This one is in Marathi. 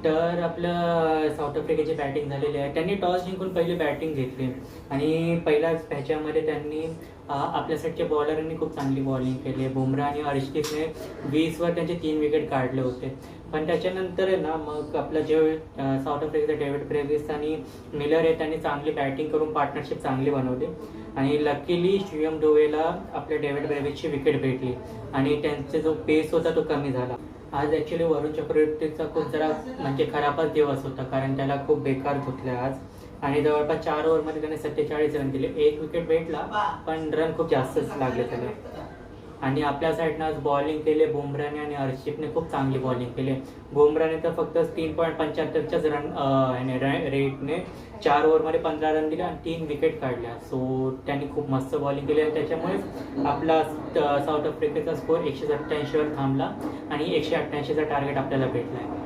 तर आपलं साऊथ आफ्रिकेची बॅटिंग झालेली आहे. त्यांनी टॉस जिंकून पहिली बॅटिंग घेतली आणि पहिल्याच मॅचमध्ये त्यांनी आपल्या साईडच्या बॉलरांनी खूप चांगली बॉलिंग केली. बुमराह आणि हर्षदीपने 20वर त्यांचे 3 विकेट काढले होते. पण त्याच्यानंतर आहे ना, मग आपलं जे साऊथ आफ्रिकेचा डेव्हिड ब्रेविस आणि मिलर आहे, त्यांनी चांगली बॅटिंग करून पार्टनरशिप चांगली बनवली आणि लकीली शिवम डोवेला आपल्या डेव्हिड ब्रेविसची विकेट भेटली आणि त्यांचा जो पेस होता तो कमी झाला. आज ॲक्च्युली वरुण चक्रवर्तीचा खूप जरा म्हणजे खराबच दिवस होता, कारण त्याला खूप बेकार धुतलं आज आणि जवळपास 4 ओव्हरमध्ये त्याने 47 रन दिले. 1 विकेट भेटला पण रन खूप जास्तच लागले त्याला. आणि आपल्या साईडनं आज बॉलिंग केले बुमराहने आणि हर्षदीपने खूप चांगली बॉलिंग केली. बुमराहने तर फक्त 3.75च्याच रेटने 4 ओव्हरमध्ये 15 रन दिले आणि 3 विकेट काढल्या. सो त्यांनी खूप मस्त बॉलिंग केली आणि त्याच्यामुळेच आपला साऊथ आफ्रिकेचा स्कोर 187वर थांबला आणि 188चा टार्गेट आपल्याला भेटला आहे.